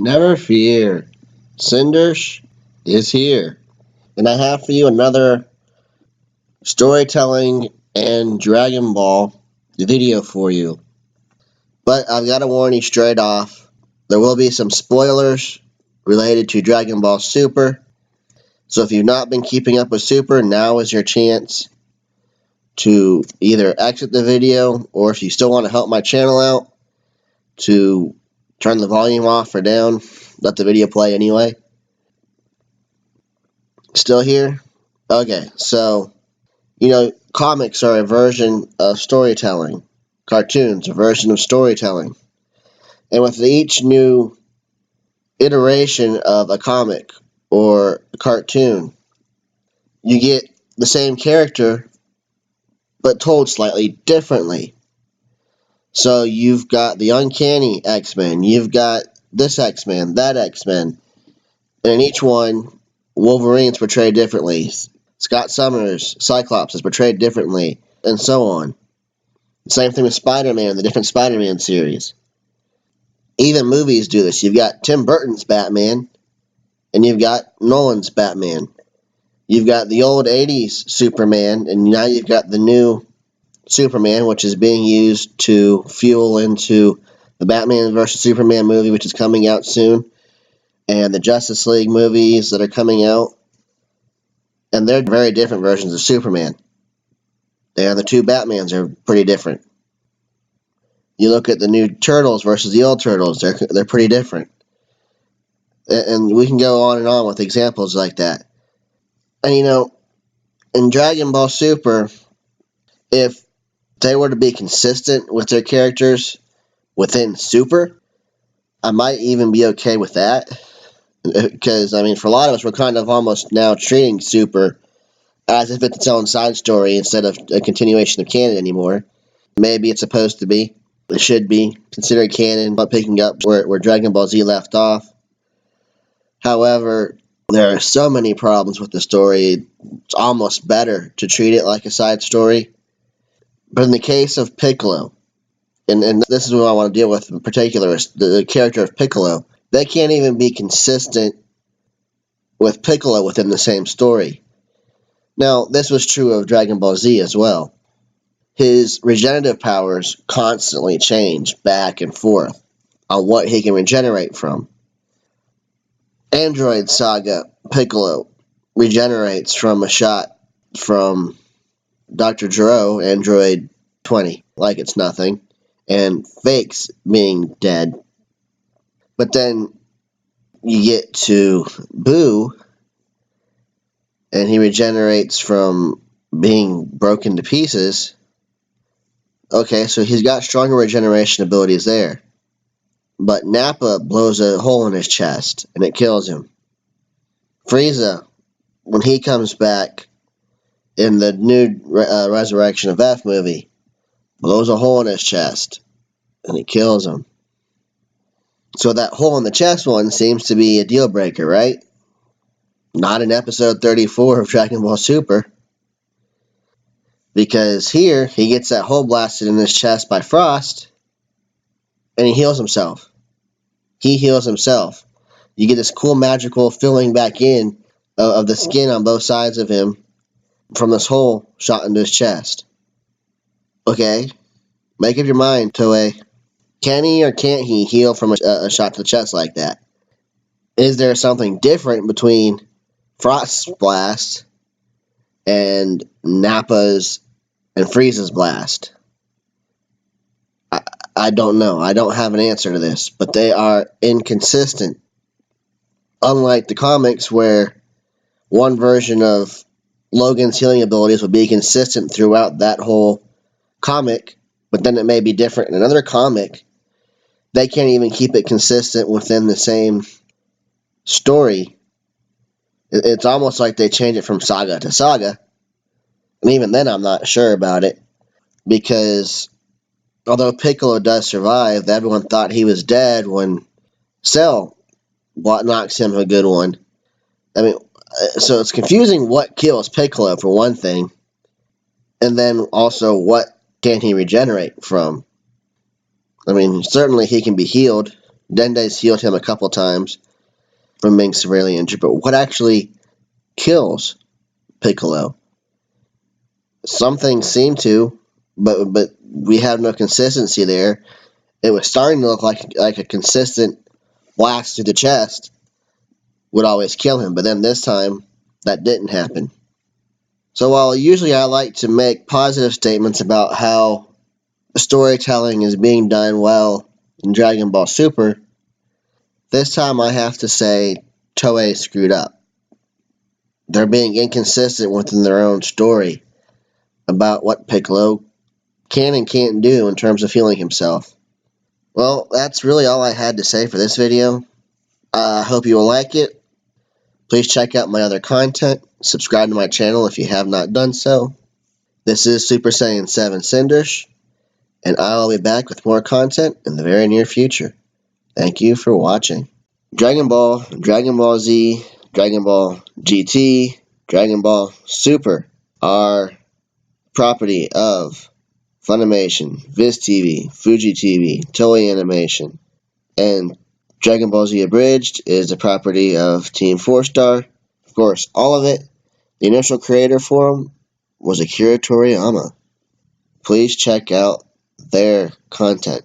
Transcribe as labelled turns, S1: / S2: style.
S1: Never fear, Cinders is here, and I have for you another storytelling and Dragon Ball video for you. But I've got to warn you straight off, there will be some spoilers related to Dragon Ball Super, so if you've not been keeping up with Super, now is your chance to either exit the video, or if you still want to help my channel out, to turn the volume off or down, let the video play anyway. Still here? Okay, so, comics are a version of storytelling. Cartoons, a version of storytelling. And with each new iteration of a comic or a cartoon, you get the same character, but told slightly differently. So you've got the Uncanny X-Men, you've got this X-Men, that X-Men, and in each one, Wolverine's portrayed differently. Scott Summers, Cyclops, is portrayed differently, and so on. Same thing with Spider-Man, the different Spider-Man series. Even movies do this. You've got Tim Burton's Batman, and you've got Nolan's Batman. You've got the old 80s Superman, and now you've got the new Superman, which is being used to fuel into the Batman vs. Superman movie, which is coming out soon, and the Justice League movies that are coming out. And they're very different versions of Superman. And the two Batmans are pretty different. You look at the new Turtles versus the old Turtles, they're pretty different. And we can go on and on with examples like that. And in Dragon Ball Super, if they were to be consistent with their characters within Super, I might even be okay with that. Because, for a lot of us, we're kind of almost now treating Super as if it's its own side story instead of a continuation of canon anymore. Maybe it's supposed to be. It should be considered canon, but picking up where Dragon Ball Z left off. However, there are so many problems with the story, it's almost better to treat it like a side story. But in the case of Piccolo, and this is what I want to deal with in particular, is the character of Piccolo. They can't even be consistent with Piccolo within the same story. Now, this was true of Dragon Ball Z as well. His regenerative powers constantly change back and forth on what he can regenerate from. Android Saga Piccolo regenerates from a shot from Dr. Gero, Android 20, like it's nothing, and fakes being dead. But then you get to Boo, and he regenerates from being broken to pieces. Okay, so he's got stronger regeneration abilities there. But Nappa blows a hole in his chest, and it kills him. Frieza, when he comes back in the new Resurrection of F movie, blows a hole in his chest, and it kills him. So that hole in the chest one seems to be a deal breaker, right? Not in episode 34 of Dragon Ball Super. Because here, he gets that hole blasted in his chest by Frost, and he heals himself. He heals himself. You get this cool magical filling back in of the skin on both sides of him from this hole shot into his chest. Okay, make up your mind, Toei. Can he or can't he heal from a shot to the chest like that? Is there something different between Frost's blast and Nappa's and Frieza's blast? I don't know. I don't have an answer to this, but they are inconsistent. Unlike the comics where one version of Logan's healing abilities will be consistent throughout that whole comic, but then it may be different in another comic. They can't even keep it consistent within the same story. It's almost like they change it from saga to saga. And even then, I'm not sure about it. Because although Piccolo does survive, everyone thought he was dead when Cell knocks him a good one. So it's confusing what kills Piccolo, for one thing. And then also, what can he regenerate from? Certainly he can be healed Dende's healed him a couple times from being severely injured, but what actually kills Piccolo? Some things seem to, but we have no consistency there. It was starting to look like a consistent blast to the chest would always kill him, but then this time that didn't happen. So while usually I like to make positive statements about how storytelling is being done well in Dragon Ball Super, this time I have to say Toei screwed up. They're being inconsistent within their own story about what Piccolo can and can't do in terms of healing himself. Well, that's really all I had to say for this video. I hope you will like it. Please check out my other content. Subscribe to my channel if you have not done so. This is Super Saiyan 7 Cindersh, and I will be back with more content in the very near future. Thank you for watching. Dragon Ball, Dragon Ball Z, Dragon Ball GT, Dragon Ball Super are property of Funimation, Viz TV, Fuji TV, Toei Animation, and Dragon Ball Z Abridged is the property of Team 4-Star. Of course, all of it, the initial creator for them was Akira Toriyama. Please check out their content.